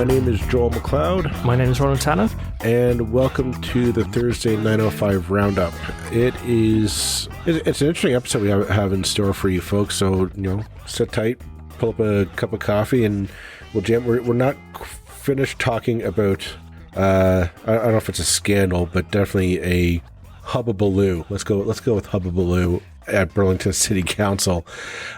name is Joel McLeod. My name is Roland Tanner. And welcome to the Thursday 905 Roundup. It's an interesting episode we have in store for you folks, so, sit tight, pull up a cup of coffee, and we'll jam. We're not finished talking about, I don't know if it's a scandal, but definitely a hubbubaloo. Let's go with hubbubaloo at Burlington City Council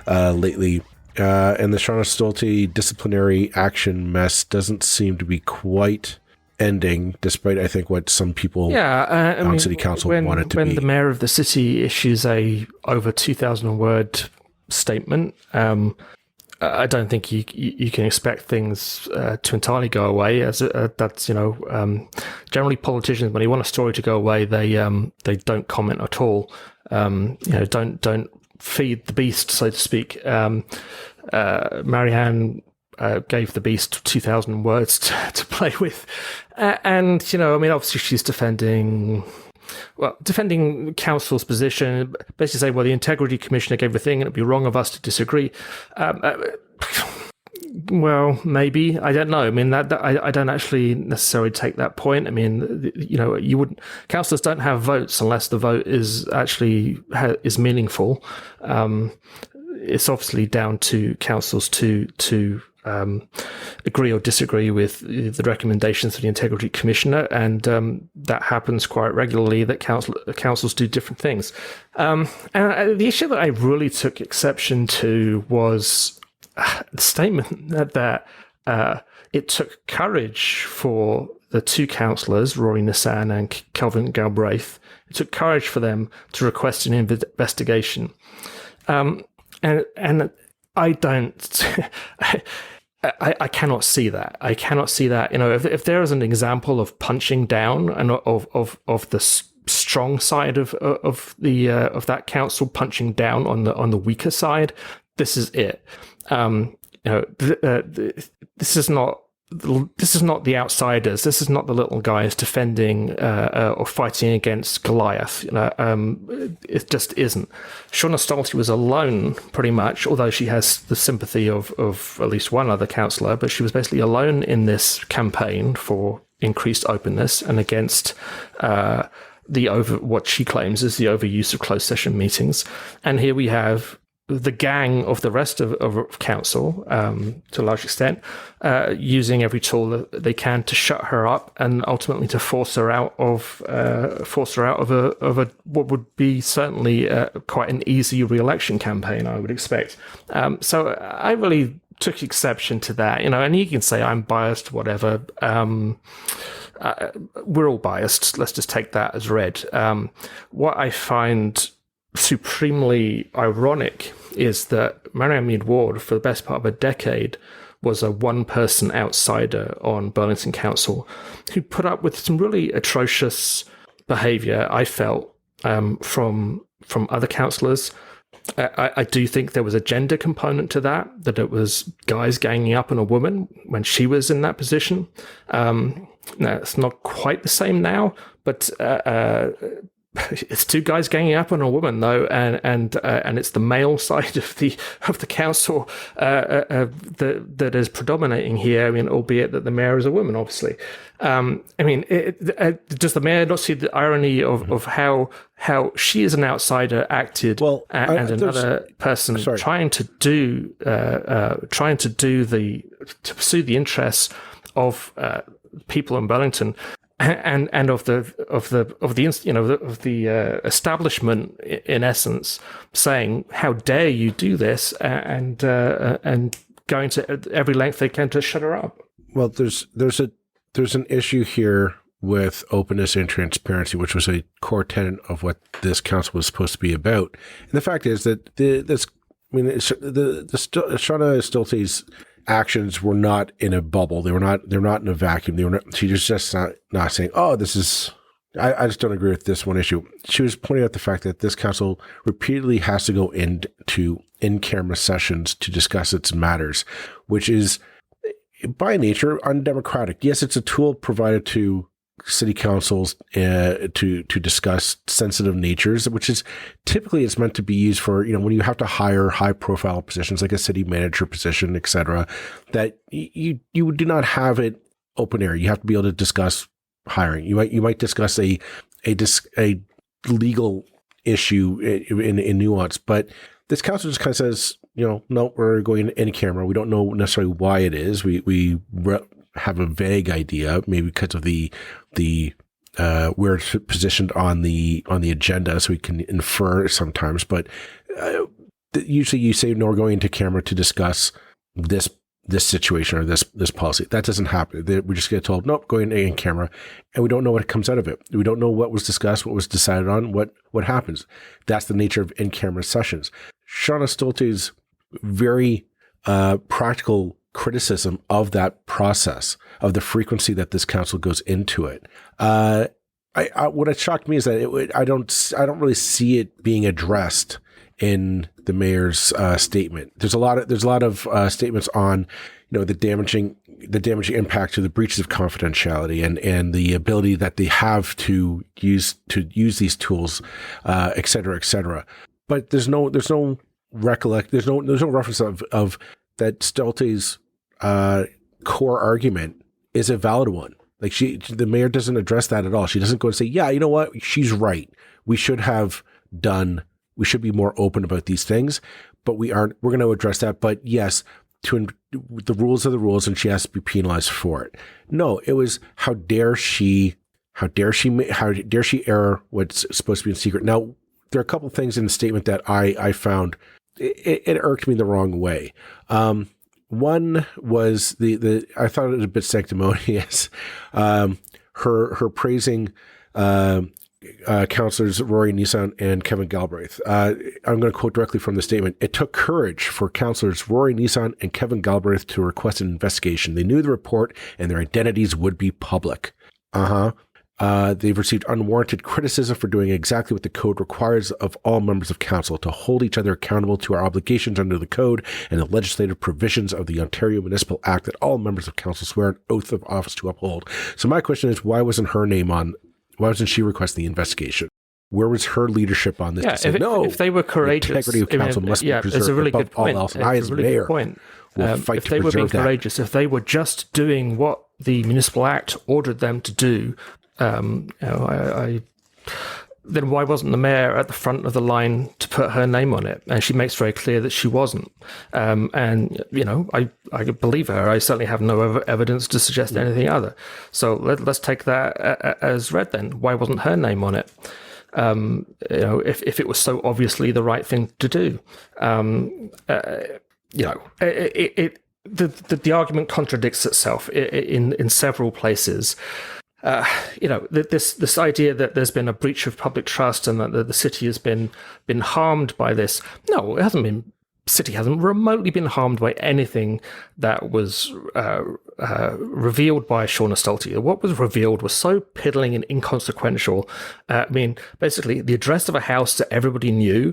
lately. And the Shawna Stolte disciplinary action mess doesn't seem to be quite ending, despite, I think, what some people on City Council want it to be. When the mayor of the city issues a over 2,000 word statement, I don't think you can expect things to entirely go away. That's generally politicians, when they want a story to go away, they don't comment at all. Don't feed the beast, so to speak. Marianne gave the beast 2,000 words to play with, and obviously she's defending council's position, basically saying, well, the integrity commissioner gave a thing and it'd be wrong of us to disagree. Well, maybe, I don't know. I mean, I don't actually necessarily take that point. I mean, councillors don't have votes unless the vote is actually is meaningful. It's obviously down to councils to agree or disagree with the recommendations of the integrity commissioner, and that happens quite regularly. That councils do different things. And the issue that I really took exception to was the statement that it took courage for the two councillors, Rory Nissan and Kelvin Galbraith, it took courage for them to request an investigation. And I don't... I cannot see that. I cannot see that. If there is an example of punching down and of the strong side of that council punching down on the weaker side, this is it. This is not the outsiders. This is not the little guys defending or fighting against Goliath. It just isn't. Shawna Stolte was alone, pretty much, although she has the sympathy of at least one other councillor, but she was basically alone in this campaign for increased openness and against what she claims is the overuse of closed session meetings. And here we have the gang of the rest of council, to a large extent, using every tool that they can to shut her up and ultimately to force her out of what would be certainly quite an easy re-election campaign, I would expect. So I really took exception to that, and you can say I'm biased, whatever. We're all biased. Let's just take that as read. What I find supremely ironic is that Marianne Meed-Ward, for the best part of a decade, was a one-person outsider on Burlington Council who put up with some really atrocious behaviour, I felt, from other councillors. I do think there was a gender component to that it was guys ganging up on a woman when she was in that position. Now, it's not quite the same now, but it's two guys ganging up on a woman, though, and it's the male side of the council that is predominating here. I mean, albeit that the mayor is a woman, obviously. Does the mayor not see the irony of how she is an outsider acted, and another person trying to pursue the interests of people in Burlington? And of the establishment, in essence, saying, "How dare you do this?" and going to every length they can to shut her up. Well, there's an issue here with openness and transparency, which was a core tenet of what this council was supposed to be about. And the fact is that Shawna Stolte's actions were not in a bubble. They're not in a vacuum. She was just not saying, "Oh, this is." I just don't agree with this one issue. She was pointing out the fact that this council repeatedly has to go into in-camera sessions to discuss its matters, which is by nature undemocratic. Yes, it's a tool provided to city councils to discuss sensitive natures, which is typically it's meant to be used for, when you have to hire high profile positions like a city manager position, et cetera, that you do not have it open air. You have to be able to discuss hiring. You might discuss a legal have in nuance. But this council just kind of says, no, we're going in camera. We don't know necessarily why it is. We have a vague idea, maybe because of the where it's positioned on the agenda, so we can infer sometimes. But usually, you say, no, we're going into camera to discuss this situation or this policy. That doesn't happen. We just get told, nope, going in camera, and we don't know what comes out of it. We don't know what was discussed, what was decided on, what happens. That's the nature of in-camera sessions. Shawna Stolte's very practical criticism of that process, of the frequency that this council goes into it. What had shocked me is that I don't really see it being addressed in the mayor's statement. There's a lot of statements on, the damaging impact to the breaches of confidentiality and the ability that they have to use these tools, et cetera, et cetera. But there's no reference of that Stolte's core argument is a valid one. Like the mayor doesn't address that at all. She doesn't go and say, yeah, you know what? She's right. We should be more open about these things, but we aren't. We're going to address that. But yes, the rules are the rules, and she has to be penalized for it. No, it was how dare she air what's supposed to be in secret. Now, there are a couple of things in the statement that I found it irked me the wrong way. One was I thought it was a bit sanctimonious. Her praising councillors Rory Nissan and Kevin Galbraith. I'm going to quote directly from the statement. It took courage for councillors Rory Nissan and Kevin Galbraith to request an investigation. They knew the report and their identities would be public. They've received unwarranted criticism for doing exactly what the code requires of all members of council, to hold each other accountable to our obligations under the code and the legislative provisions of the Ontario Municipal Act that all members of council swear an oath of office to uphold. So my question is, why wasn't she requesting the investigation? Where was her leadership on this? Yeah, if they were courageous, the integrity of council must be preserved. It's a really good point. It's I, as mayor, will fight if to they were being preserve that. courageous, if they were just doing what the Municipal Act ordered them to do, then why wasn't the mayor at the front of the line to put her name on it? And she makes very clear that she wasn't. And I believe her. I certainly have no evidence to suggest anything other. So let's take that as read then. Why wasn't her name on it? If it was so obviously the right thing to do, the argument contradicts itself in several places. This idea that there's been a breach of public trust and that the city has been harmed by this. No, it hasn't been. City hasn't remotely been harmed by anything that was revealed by Shawna Stolte. What was revealed was so piddling and inconsequential. Basically, the address of a house that everybody knew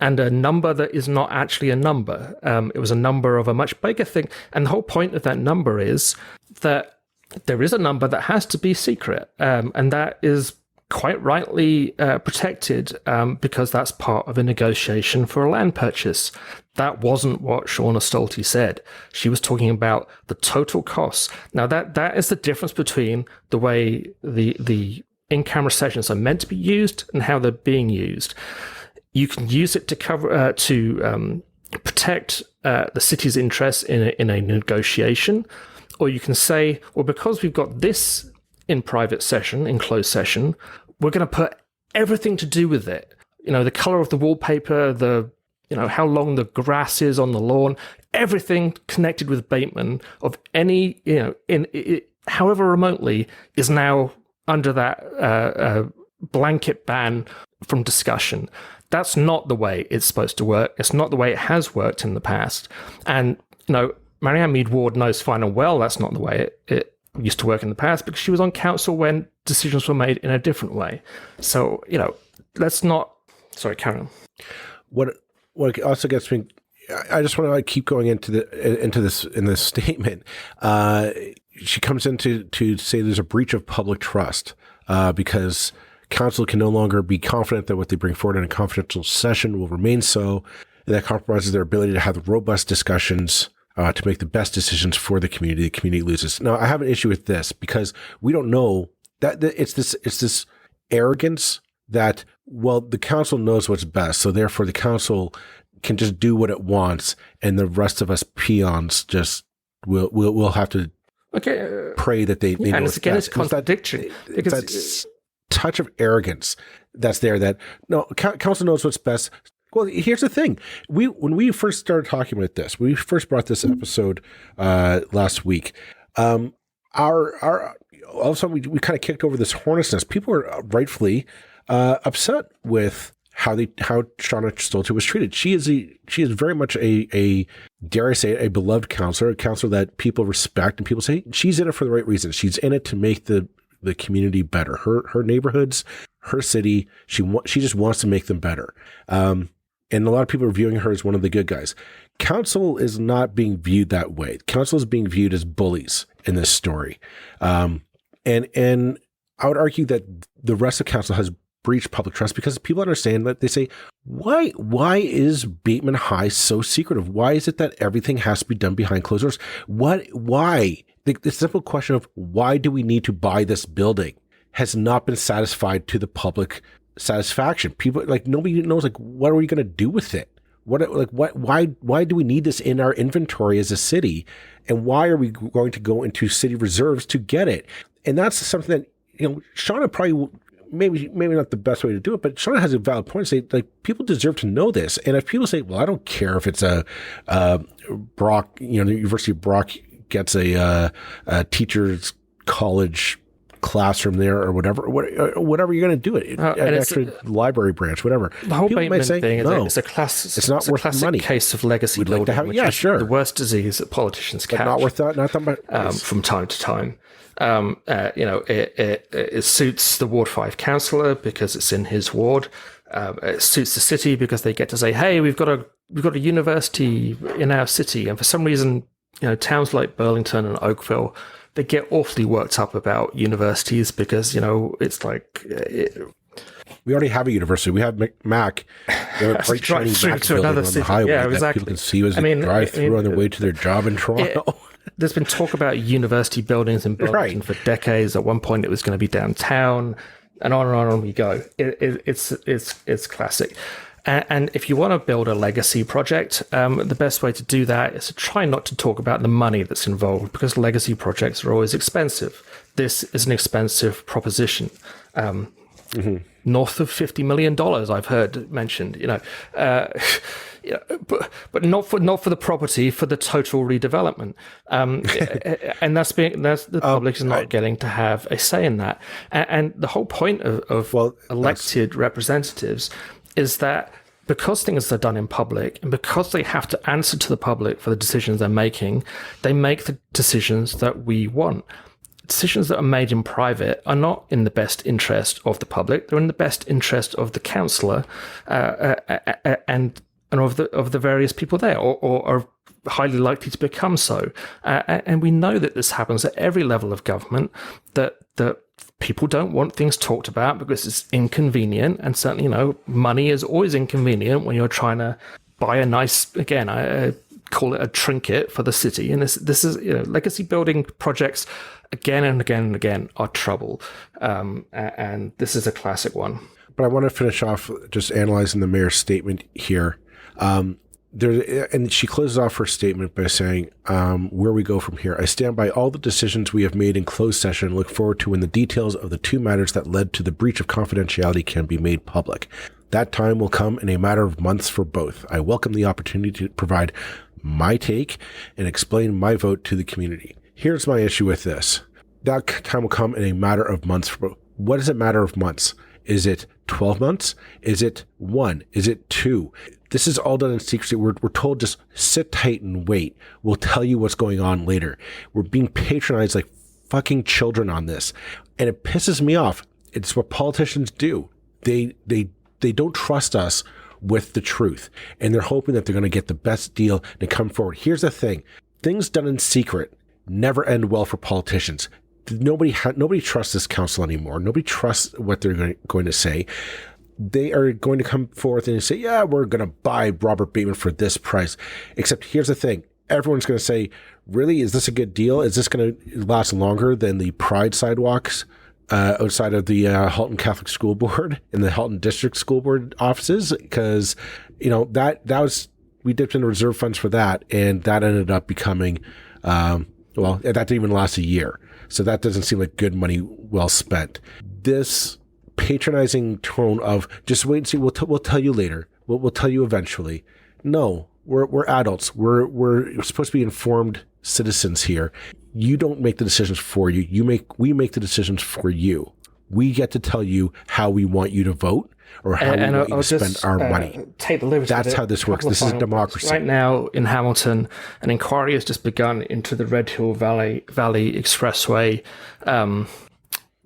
and a number that is not actually a number. It was a number of a much bigger thing. And the whole point of that number is that there is a number that has to be secret, and that is quite rightly protected because that's part of a negotiation for a land purchase. That wasn't what Shawna Stolte said. She was talking about the total costs. Now, that is the difference between the way the in-camera sessions are meant to be used and how they're being used. You can use it to cover to protect the city's interests in a negotiation, or you can say, well, because we've got this in private session, in closed session, we're going to put everything to do with it. The color of the wallpaper, how long the grass is on the lawn, everything connected with Bateman of any, however remotely, is now under that blanket ban from discussion. That's not the way it's supposed to work. It's not the way it has worked in the past. And, Marianne Meed-Ward knows fine and well that's not the way it used to work in the past, because she was on council when decisions were made in a different way. So, let's not... Sorry, Karen. What also gets me... I just want to keep going into this statement. she comes in to say there's a breach of public trust because council can no longer be confident that what they bring forward in a confidential session will remain so, and that compromises their ability to have robust discussions to make the best decisions for the community. The community loses. Now, I have an issue with this because we don't know that it's this arrogance that, well, the council knows what's best, so therefore the council can just do what it wants, and the rest of us peons just will have to pray that they know it's again, it's contradictory. Because that touch of arrogance that's there that, no, council knows what's best. Well, here's the thing. When we first started talking about this, we first brought this episode last week, all of a sudden we kind of kicked over this hornet's nest. People are rightfully upset with how Shawna Stolte was treated. She is very much a dare I say it, a beloved councillor, a councillor that people respect, and people say she's in it for the right reasons. She's in it to make the community better. Her neighborhoods, her city, she just wants to make them better. And a lot of people are viewing her as one of the good guys. Council is not being viewed that way. Council is being viewed as bullies in this story. And I would argue that the rest of council has breached public trust because people understand that they say, why is Bateman High so secretive? Why is it that everything has to be done behind closed doors? Why? The simple question of why do we need to buy this building has not been satisfied to the public satisfaction. People, like, nobody knows, like, what are we going to do with it? Why do we need this in our inventory as a city? And why are we going to go into city reserves to get it? And that's something that, Shawna probably, maybe not the best way to do it, but Shawna has a valid point to say, like, people deserve to know this. And if people say, well, I don't care if it's a Brock, the University of Brock gets a teacher's college classroom there or whatever you're going to do it. An extra library branch, whatever. The whole Bateman thing is no, it's a classic money. Case of legacy building, like to have, sure. The worst disease that politicians catch. Not worth that. Not that from time to time. It suits the Ward 5 councillor because it's in his ward. It suits the city because they get to say, "Hey, we've got a university in our city," and for some reason, towns like Burlington and Oakville, they get awfully worked up about universities because, it's like... we already have a university. We have Mac. We have a great shiny Mac building on the highway that people can see as they drive through on their way to their job in Toronto. There's been talk about university buildings in Burlington for decades. At one point, it was going to be downtown, and on we go. It's classic. And if you want to build a legacy project, the best way to do that is to try not to talk about the money that's involved, because legacy projects are always expensive. This is an expensive proposition. North of $50 million, I've heard mentioned. But not for the property, for the total redevelopment. And that's the public is not getting to have a say in that. And the whole point of elected representatives is that because things are done in public and because they have to answer to the public for the decisions they're making, they make the decisions that we want. Decisions that are made in private are not in the best interest of the public. They're in the best interest of the councillor and of the various people there, or are highly likely to become so. And we know that this happens at every level of government, that people don't want things talked about because it's inconvenient. And certainly, money is always inconvenient when you're trying to buy a nice, again, I call it a trinket for the city. And this is, legacy building projects again and again and again are trouble. And this is a classic one. But I want to finish off just analyzing the mayor's statement here. And she closes off her statement by saying, where we go from here. I stand by all the decisions we have made in closed session and look forward to when the details of the two matters that led to the breach of confidentiality can be made public. That time will come in a matter of months for both. I welcome the opportunity to provide my take and explain my vote to the community. Here's my issue with this. That time will come in a matter of months for both. What is a matter of months? Is it 12 months? Is it 1? Is it 2? This is all done in secrecy. We're told just sit tight and wait. We'll tell you what's going on later. We're being patronized like fucking children on this. And it pisses me off. It's what politicians do. They don't trust us with the truth. And they're hoping that they're going to get the best deal and come forward. Here's the thing. Things done in secret never end well for politicians. Nobody trusts this council anymore. Nobody trusts what they're going to say. They are going to come forth and say, yeah, we're going to buy Robert Bateman for this price. Except here's the thing. Everyone's going to say, really, is this a good deal? Is this going to last longer than the Pride sidewalks outside of the Halton Catholic School Board and the Halton District School Board offices? Because, that was, we dipped into reserve funds for that, and that ended up becoming, that didn't even last a year. So that doesn't seem like good money well spent. This patronizing tone of just wait and see, we'll tell you later. We'll tell you eventually. No, we're adults. We're supposed to be informed citizens here. You don't make the decisions for you. We make the decisions for you. We get to tell you how we want you to vote or how we want you to spend our money. Take the liberty. That's how this works. This is democracy. Right now in Hamilton, an inquiry has just begun into the Red Hill Valley Expressway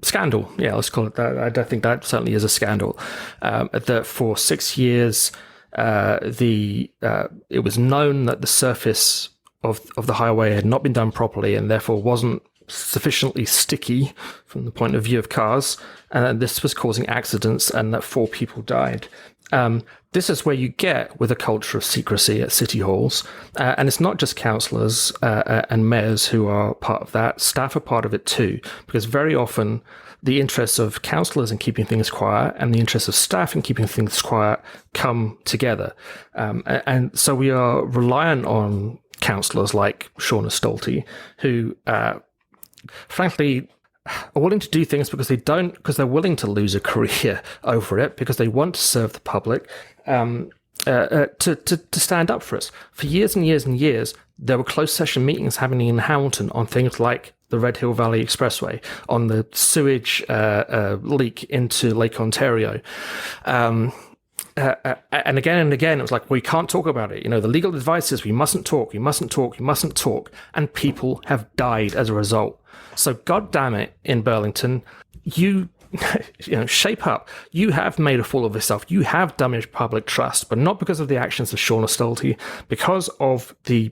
scandal. Yeah, let's call it that. I don't think that certainly is a scandal. That for 6 years, it was known that the surface of the highway had not been done properly and therefore wasn't sufficiently sticky from the point of view of cars, and this was causing accidents and that 4 people died. This is where you get with a culture of secrecy at city halls. And it's not just councillors and mayors who are part of that. Staff are part of it too, because very often the interests of councillors in keeping things quiet and the interests of staff in keeping things quiet come together. And so we are reliant on councillors like Shawna Stolte, who frankly are willing to do things because they're willing to lose a career over it, because they want to serve the public, to stand up for us. For years and years and years, there were closed session meetings happening in Hamilton on things like the Red Hill Valley Expressway, on the sewage leak into Lake Ontario. And again, it was like, we can't talk about it. The legal advice is we mustn't talk. And people have died as a result. So God damn it, in Burlington, you shape up. You have made a fool of yourself. You have damaged public trust, but not because of the actions of Shawna Stolte, because of the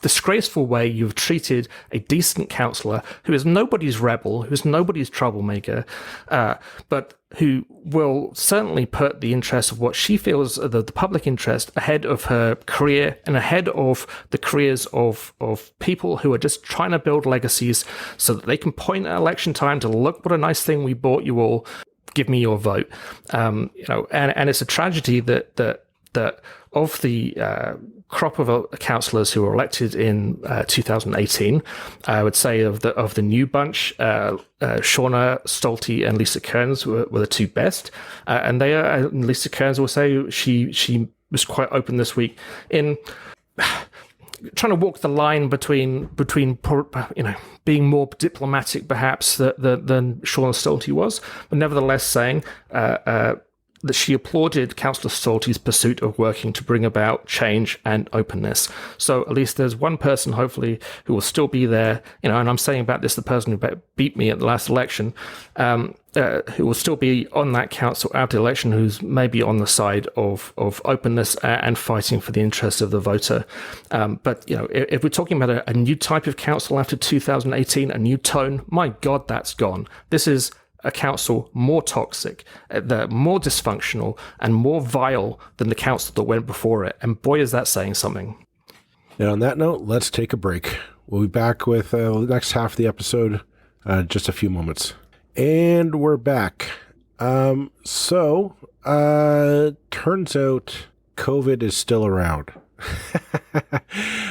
disgraceful way you've treated a decent councillor who is nobody's rebel, who is nobody's troublemaker, but who will certainly put the interest of what she feels the public interest ahead of her career and ahead of the careers of people who are just trying to build legacies so that they can point at election time to, look what a nice thing we bought you all, give me your vote. And it's a tragedy that of the crop of councillors who were elected in 2018, I would say of the new bunch, Shawna Stolte and Lisa Kearns were the two best, and Lisa Kearns will say she was quite open this week in trying to walk the line between being more diplomatic perhaps than Shawna Stolte was, but nevertheless saying that she applauded Councillor Stolte's pursuit of working to bring about change and openness. So at least there's one person, hopefully, who will still be there, and I'm saying about this, the person who beat me at the last election, who will still be on that council after the election, who's maybe on the side of openness and fighting for the interests of the voter. But, if we're talking about a new type of council after 2018, a new tone, my God, that's gone. This is a council more toxic, more dysfunctional, and more vile than the council that went before it. And boy, is that saying something. And on that note, let's take a break. We'll be back with the next half of the episode in just a few moments. And we're back. So turns out COVID is still around.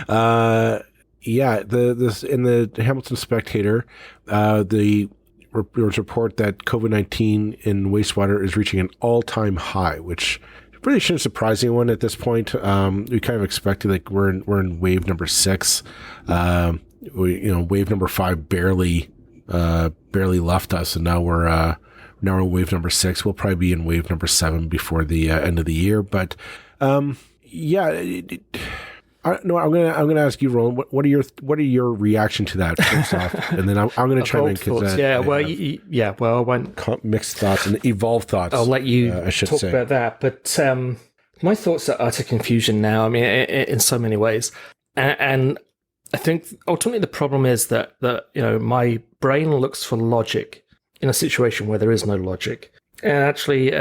This in the Hamilton Spectator, the report that COVID-19 in wastewater is reaching an all-time high, which really shouldn't surprise anyone at this point. We kind of expected, like, we're in wave number 6. Wave number 5 barely left us, and now we're in wave number 6. We'll probably be in wave number 7 before the end of the year. But I'm gonna ask you, Roland. What are your reaction to that first off, and then I'm gonna try and I won't mixed thoughts and evolved thoughts. I'll let you talk about that. But my thoughts are utter confusion now. I mean, in so many ways, and I think ultimately the problem is that my brain looks for logic in a situation where there is no logic. And actually,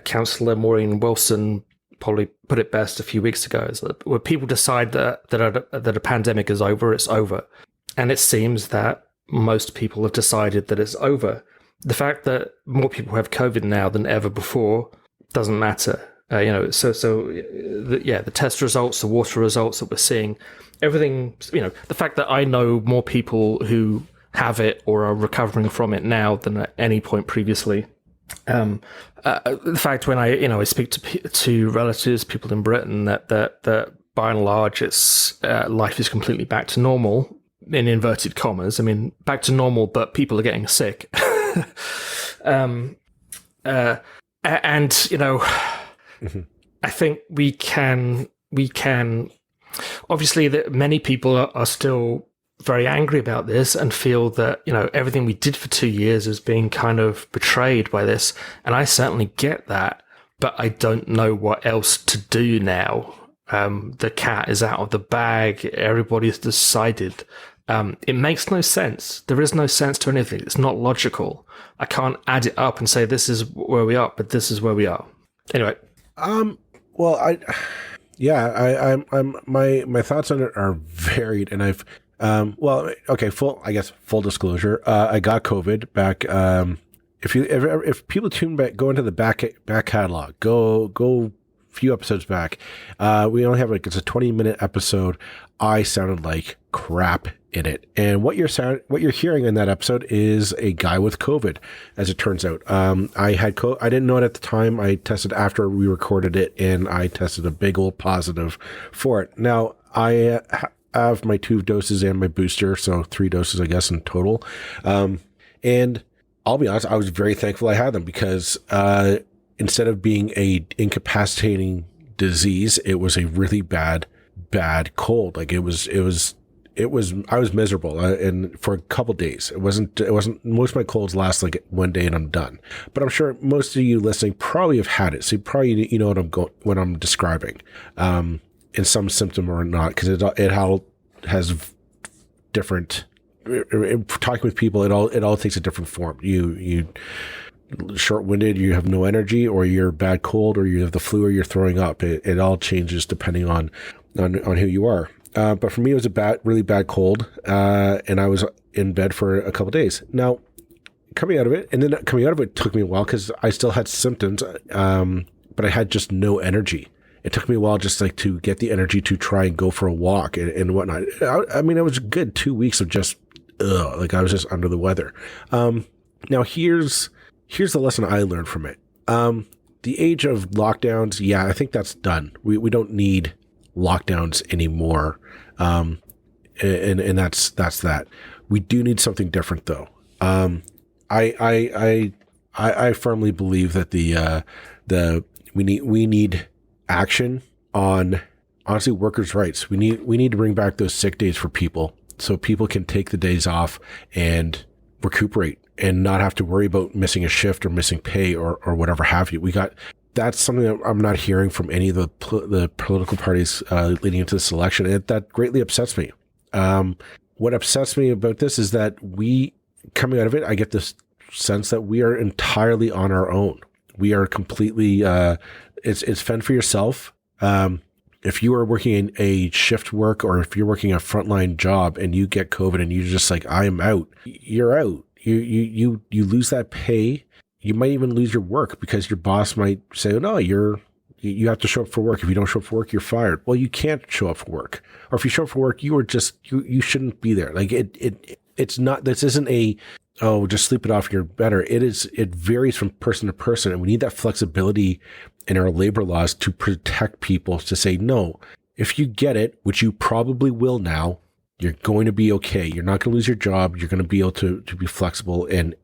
Councillor Maureen Wilson probably put it best a few weeks ago: is that when people decide that a pandemic is over, it's over. And it seems that most people have decided that it's over. The fact that more people have COVID now than ever before doesn't matter. The test results, the water results that we're seeing, everything, the fact that I know more people who have it or are recovering from it now than at any point previously. The fact when I speak to relatives, people in Britain, that by and large it's life is completely back to normal, in inverted commas. I mean, back to normal, but people are getting sick. I think we can obviously that many people are still very angry about this and feel that, everything we did for 2 years is being kind of betrayed by this. And I certainly get that, but I don't know what else to do now. The cat is out of the bag. Everybody's decided. It makes no sense. There is no sense to anything. It's not logical. I can't add it up and say this is where we are, but this is where we are. Anyway. Well, my thoughts on it are varied, and I've, full disclosure. I got COVID back. If people tune back, go into the back catalog, go few episodes back. We only have it's a 20-minute episode. I sounded like crap in it. And what you're hearing in that episode is a guy with COVID, as it turns out. I had COVID. I didn't know it at the time. I tested after we recorded it, and I tested a big old positive for it. Now, I have my 2 doses and my booster, so 3 doses, I guess, in total. And I'll be honest, I was very thankful I had them because instead of being a incapacitating disease, it was a really bad cold. Like I was miserable and for a couple days. It wasn't most of my colds last like 1 day and I'm done. But I'm sure most of you listening probably have had it. So you probably what I'm describing in some symptom or not, because it all has different. Talking with people, it all takes a different form. You short-winded, you have no energy, or you're bad cold, or you have the flu, or you're throwing up. It all changes depending on who you are. But for me, it was a really bad cold, and I was in bed for a couple of days. Now, coming out of it took me a while because I still had symptoms, but I had just no energy. It took me a while just like to get the energy to try and go for a walk and whatnot. I mean, it was a good 2 weeks of just, like I was just under the weather. Now here's the lesson I learned from it. The age of lockdowns, yeah, I think that's done. We don't need lockdowns anymore. And that's that. We do need something different though. I firmly believe that we need action on, honestly, workers' rights. We need to bring back those sick days for people so people can take the days off and recuperate and not have to worry about missing a shift or missing pay or whatever have you. That's something that I'm not hearing from any of the political parties leading into this election. And that greatly upsets me. What upsets me about this is that coming out of it, I get this sense that we are entirely on our own. We are completely, it's fend for yourself. If you are working in a shift work or if you're working a frontline job and you get COVID and you're just like, I am out, you're out. You lose that pay. You might even lose your work because your boss might say, oh, no, you have to show up for work. If you don't show up for work, you're fired. Well, you can't show up for work. Or if you show up for work, you shouldn't be there. Like it's not, this isn't just sleep it off, you're better. It varies from person to person. And we need that flexibility in our labor laws to protect people to say, no, if you get it, which you probably will now, you're going to be okay. You're not going to lose your job. You're going to be able to be flexible and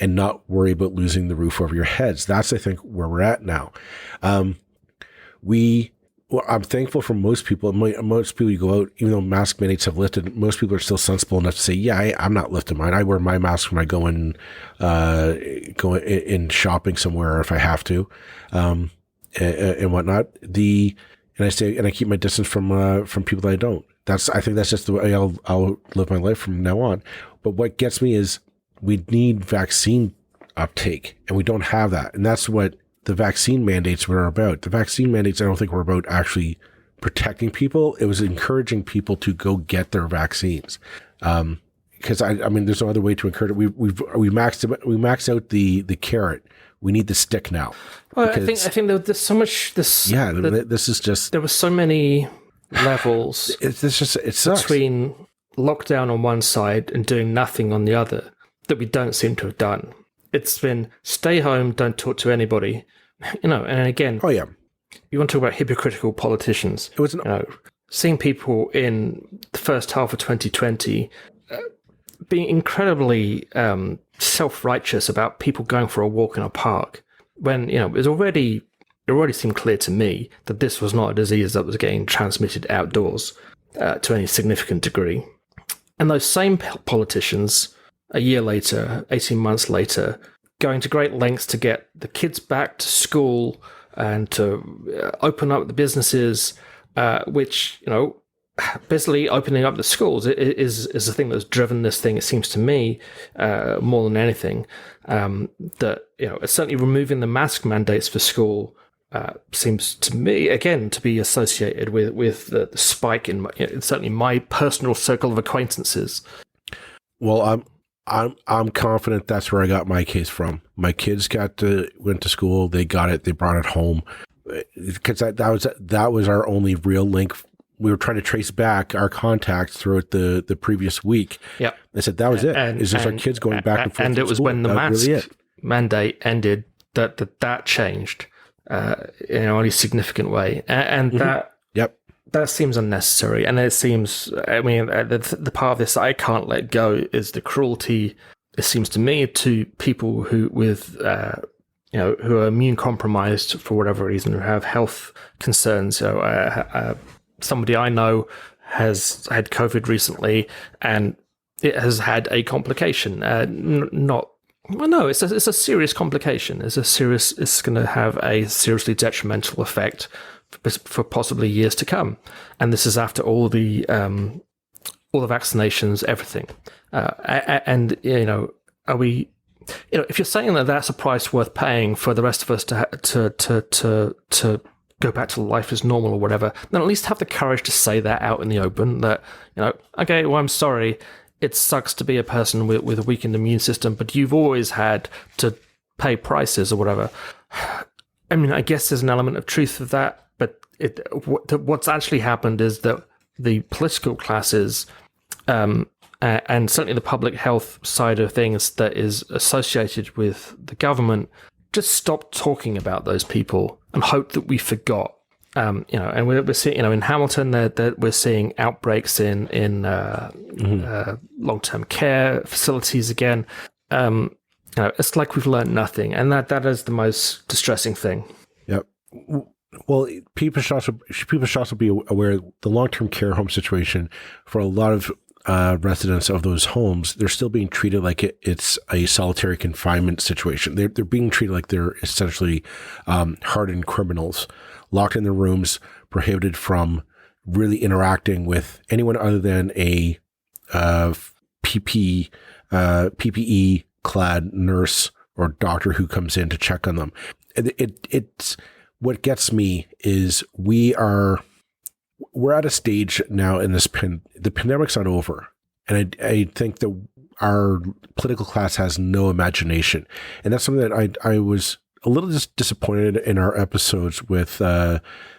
not worry about losing the roof over your heads. That's, I think, where we're at now. I'm thankful for most people. Most people you go out, even though mask mandates have lifted, most people are still sensible enough to say, yeah, I'm not lifting mine. I wear my mask when I go in shopping somewhere if I have to, and whatnot. And I keep my distance from people that I don't. I think that's just the way I'll live my life from now on. But what gets me is we need vaccine uptake, and we don't have that. And that's what the vaccine mandates were about. The vaccine mandates, I don't think, were about actually protecting people. It was encouraging people to go get their vaccines. Because I mean, there's no other way to encourage it. We maxed out the carrot. We need the stick now. Well, I think there's so much this. Yeah, this is just. There were so many levels. It sucks. Between lockdown on one side and doing nothing on the other that we don't seem to have done. It's been stay home, don't talk to anybody, and again. Oh yeah. You want to talk about hypocritical politicians? It was seeing people in the first half of 2020 being incredibly self-righteous about people going for a walk in a park, when it already seemed clear to me that this was not a disease that was getting transmitted outdoors to any significant degree. And those same politicians, a year later, 18 months later, going to great lengths to get the kids back to school and to open up the businesses, which, basically opening up the schools is the thing that's driven this thing, it seems to me, more than anything. That, certainly removing the mask mandates for school seems to me, again, to be associated with the spike in certainly my personal circle of acquaintances. Well, I'm confident that's where I got my case from. My kids went to school. They got it. They brought it home, because that was our only real link. We were trying to trace back our contacts throughout the previous week. Yeah, they said that was it. It's just our kids going back and forth. And it was when the mask really mandate ended that changed in a really significant way, and that. Yep. That seems unnecessary, and it seems. I mean, the part of this I can't let go is the cruelty. It seems to me to people who who are immune compromised for whatever reason, who have health concerns. Somebody I know has had COVID recently, and it has had a complication. It's a serious complication. It's going to have a seriously detrimental effect for possibly years to come, and this is after all the vaccinations, everything. And are we? If you're saying that that's a price worth paying for the rest of us to go back to life as normal or whatever, then at least have the courage to say that out in the open. That okay, well, I'm sorry. It sucks to be a person with a weakened immune system, but you've always had to pay prices or whatever. I mean, I guess there's an element of truth of that, but what's actually happened is that the political classes, and certainly the public health side of things that is associated with the government, just stopped talking about those people and hope that we forgot. And we're seeing, in Hamilton, that we're seeing outbreaks in long-term care facilities again. It's like we've learned nothing, and that is the most distressing thing. Yep. Well, people should also be aware of the long-term care home situation for a lot of residents of those homes. They're still being treated like it's a solitary confinement situation. They're being treated like they're essentially hardened criminals, locked in their rooms, prohibited from really interacting with anyone other than a PPE clad nurse or doctor who comes in to check on them. It's what gets me is we're at a stage now in this the pandemic's not over, and I think that our political class has no imagination, and that's something that I was a little disappointed in our episodes with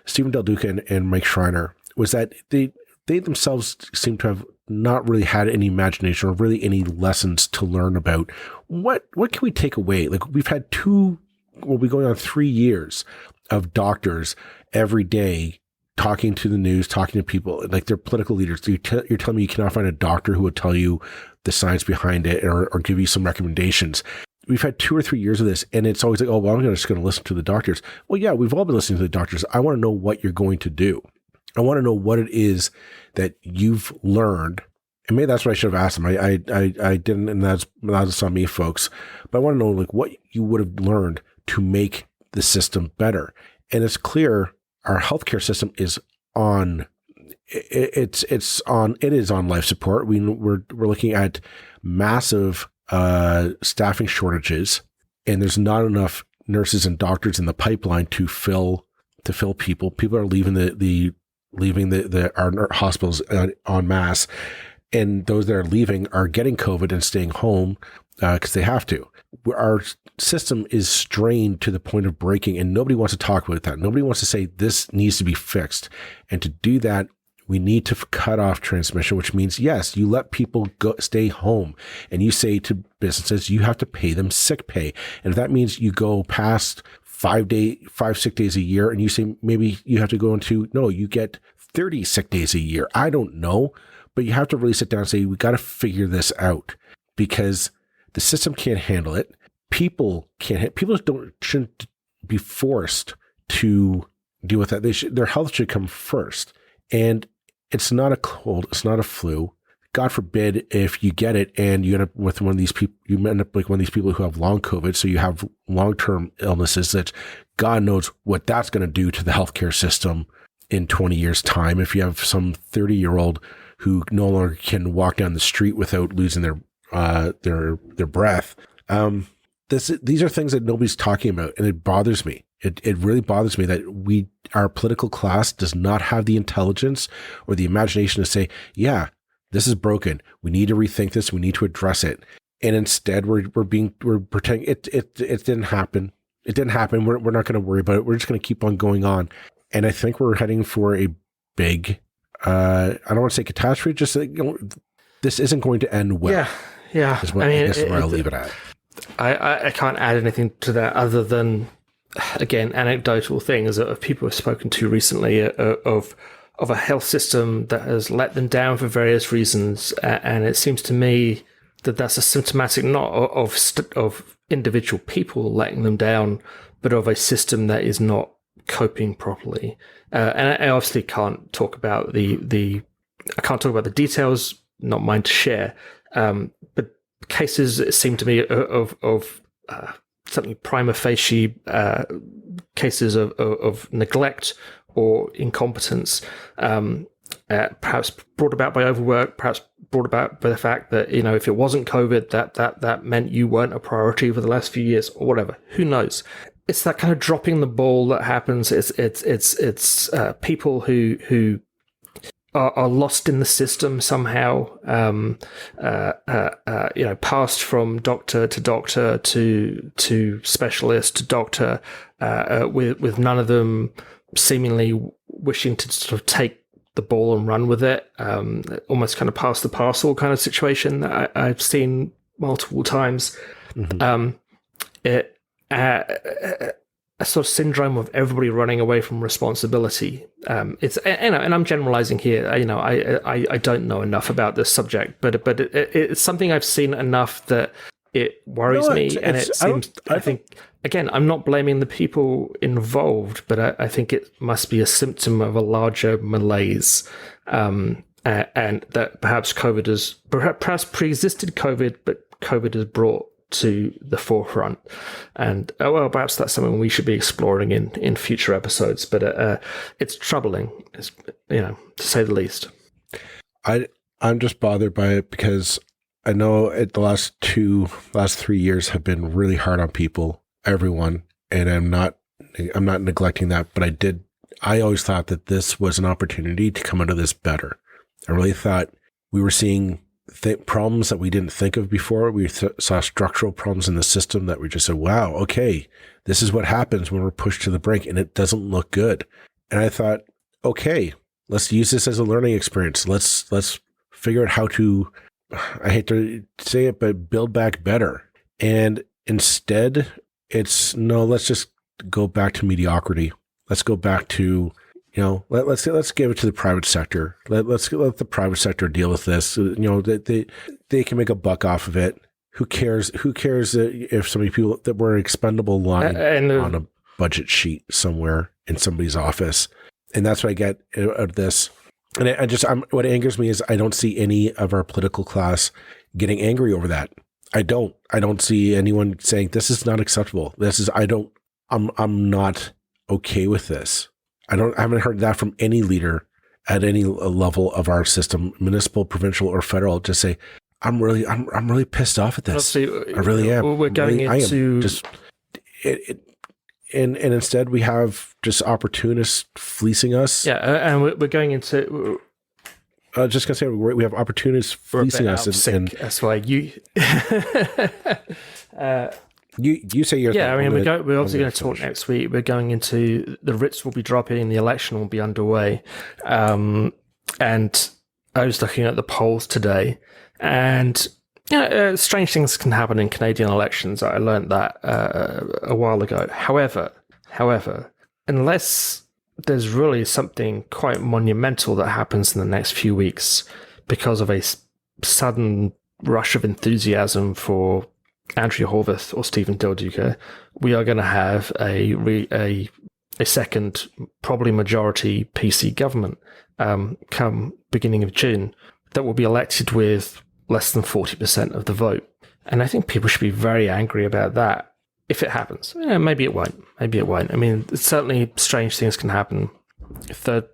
Stephen Del Duca and Mike Schreiner, was that they themselves seem to have not really had any imagination or really any lessons to learn about what can we take away. Like, we've had we'll be going on 3 years of doctors every day talking to the news, talking to people, like they're political leaders. You're telling me you cannot find a doctor who will tell you the science behind it or give you some recommendations. We've had 2 or 3 years of this, and it's always like, oh, well, I'm just going to listen to the doctors. Well, yeah, we've all been listening to the doctors. I want to know what you're going to do. I want to know what it is that you've learned. And maybe that's what I should have asked them. I didn't, and that's on me, folks. But I want to know, like, what you would have learned to make the system better. And it's clear our healthcare system is on it is on life support. We're looking at massive staffing shortages, and there's not enough nurses and doctors in the pipeline to fill people. People are leaving our hospitals en masse, and those that are leaving are getting COVID and staying home because they have to. Our system is strained to the point of breaking, and nobody wants to talk about that. Nobody wants to say this needs to be fixed. And to do that, we need to cut off transmission, which means, yes, you let people stay home, and you say to businesses, you have to pay them sick pay. And if that means you go past 5 sick days a year, and you say maybe you have to go into, no, you get 30 sick days a year. I don't know, but you have to really sit down and say, we got to figure this out, because the system can't handle it. People shouldn't be forced to deal with that. Their health should come first. And it's not a cold, it's not a flu. God forbid if you get it and you end up with one of these people, you end up like one of these people who have long COVID. So you have long-term illnesses that God knows what that's going to do to the healthcare system in 20 years' time. If you have some 30-year-old who no longer can walk down the street without losing their breath. These are things that nobody's talking about, and it bothers me. It really bothers me that our political class does not have the intelligence or the imagination to say, yeah, this is broken. We need to rethink this. We need to address it. And instead we're pretending it didn't happen. It didn't happen. We're not going to worry about it. We're just going to keep on going on. And I think we're heading for a big, I don't want to say catastrophe, just this isn't going to end well. Yeah. I guess is where I'll leave it at. I can't add anything to that other than, again, anecdotal things of people I've spoken to recently of a health system that has let them down for various reasons, and it seems to me that that's a symptomatic not of individual people letting them down, but of a system that is not coping properly. And I obviously can't talk about the details, not mine to share. But cases, it seemed to me, of something prima facie cases of neglect or incompetence, perhaps brought about by overwork, perhaps brought about by the fact that, if it wasn't COVID, that meant you weren't a priority for the last few years or whatever. Who knows? It's that kind of dropping the ball that happens. It's people who are lost in the system somehow, passed from doctor to doctor to specialist to doctor, with none of them seemingly wishing to sort of take the ball and run with it, almost kind of pass the parcel kind of situation that I've seen multiple times. Mm-hmm. A sort of syndrome of everybody running away from responsibility. It's, and I'm generalizing here. I don't know enough about this subject, but it's something I've seen enough that it worries me. And it seems, I think, again, I'm not blaming the people involved, but I think it must be a symptom of a larger malaise, and that perhaps COVID has perhaps pre-existed COVID, but COVID has brought to the forefront, and perhaps that's something we should be exploring in future episodes. But it's troubling, to say the least. I'm just bothered by it because I know the last 3 years have been really hard on people, everyone, and I'm not neglecting that. But I always thought that this was an opportunity to come out of this better. I really thought we were seeing problems that we didn't think of before. We saw structural problems in the system that we just said, wow, okay, this is what happens when we're pushed to the brink and it doesn't look good. And I thought, okay, let's use this as a learning experience. Let's figure out how to, I hate to say it, but build back better. And instead it's let's just go back to mediocrity. Let's go back to, let's give it to the private sector. Let's let the private sector deal with this. They can make a buck off of it. Who cares? Who cares if so many people that were an expendable line on a budget sheet somewhere in somebody's office? And that's what I get out of this. And what angers me is I don't see any of our political class getting angry over that. I don't see anyone saying this is not acceptable. I'm not okay with this. I haven't heard that from any leader at any level of our system, municipal, provincial, or federal, just say, I'm really pissed off at this. I really am. We're going into and instead we have just opportunists fleecing us. Yeah, and we're going into. I was just gonna say we have opportunists fleecing us, and that's why you. You say your yeah. I mean, we're obviously going to talk next week. We're going into the writs will be dropping, the election will be underway, and I was looking at the polls today, and strange things can happen in Canadian elections. I learned that a while ago. However, unless there's really something quite monumental that happens in the next few weeks because of a sudden rush of enthusiasm for Andrea Horwath or Stephen Del Duca, we are going to have a second, probably majority PC government come beginning of June that will be elected with less than 40% of the vote. And I think people should be very angry about that if it happens. Maybe it won't. I mean, certainly strange things can happen. Third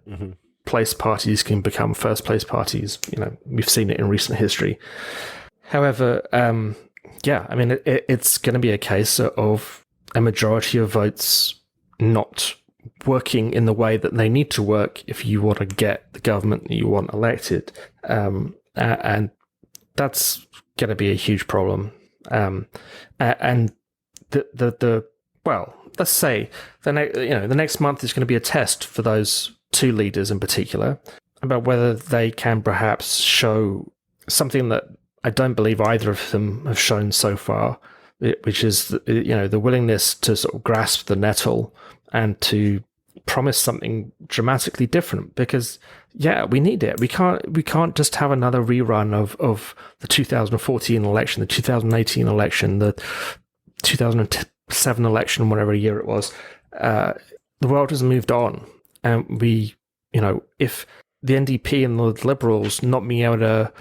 place parties can become first place parties. We've seen it in recent history. However, I mean, it's going to be a case of a majority of votes not working in the way that they need to work if you want to get the government that you want elected. And that's going to be a huge problem. And let's say the next month is going to be a test for those two leaders in particular about whether they can perhaps show something that I don't believe either of them have shown so far, which is the willingness to sort of grasp the nettle and to promise something dramatically different. Because we need it. We can't just have another rerun of the 2014 election, the 2018 election, the 2007 election, whatever year it was. The world has moved on, and if the NDP and the Liberals not being able to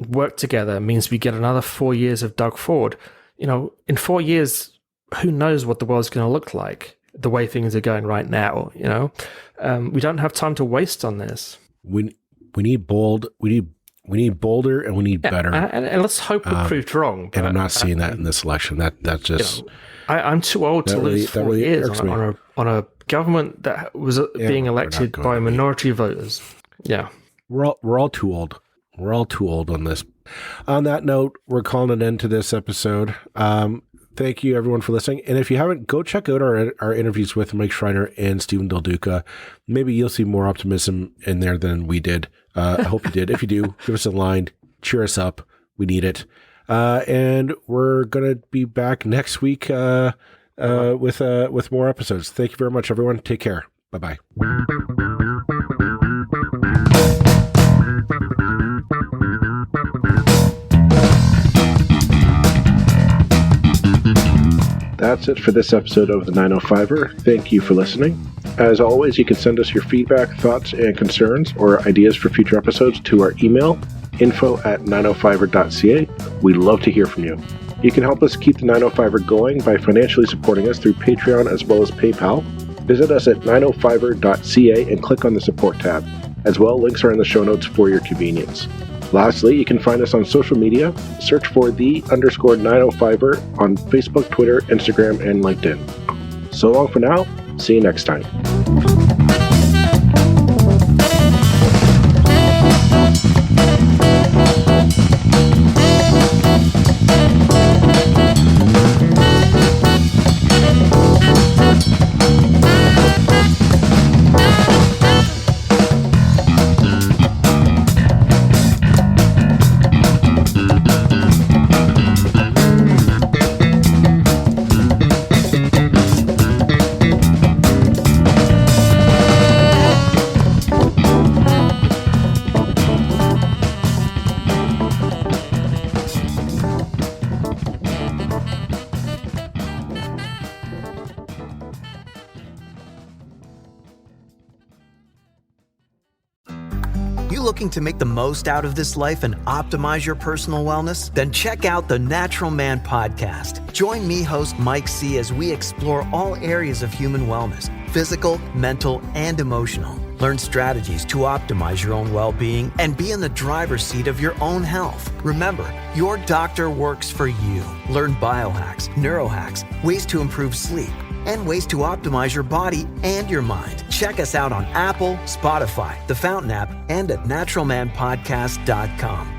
work together means we get another 4 years of Doug Ford. In 4 years, who knows what the world's going to look like, the way things are going right now. We don't have time to waste on this. We need bold. We need bolder, and we need better. And let's hope we're proved wrong. And I'm not seeing that in this election. That's just. I'm too old to lose 4 years on a government that was being elected by a minority of voters. Yeah, we're all too old. We're all too old on this. On that note, we're calling an end to this episode. Thank you, everyone, for listening. And if you haven't, go check out our interviews with Mike Schreiner and Stephen Del Duca. Maybe you'll see more optimism in there than we did. I hope you did. If you do, give us a line. Cheer us up. We need it. And we're going to be back next week with more episodes. Thank you very much, everyone. Take care. Bye-bye. That's it for this episode of the 905er. Thank you for listening. As always, you can send us your feedback, thoughts, and concerns or ideas for future episodes to our email, info@905er.ca. We love to hear from you. You can help us keep the 905er going by financially supporting us through Patreon as well as PayPal. Visit us at 905er.ca and click on the support tab. As well, links are in the show notes for your convenience. Lastly, you can find us on social media. Search for _905er on Facebook, Twitter, Instagram, and LinkedIn. So long for now. See you next time. Looking to make the most out of this life and optimize your personal wellness? Then check out the Natural Man podcast. Join me, host Mike C., as we explore all areas of human wellness, physical, mental, and emotional. Learn strategies to optimize your own well-being and be in the driver's seat of your own health. Remember, your doctor works for you. Learn biohacks, neurohacks, ways to improve sleep, and ways to optimize your body and your mind. Check us out on Apple, Spotify, the Fountain app, and at naturalmanpodcast.com.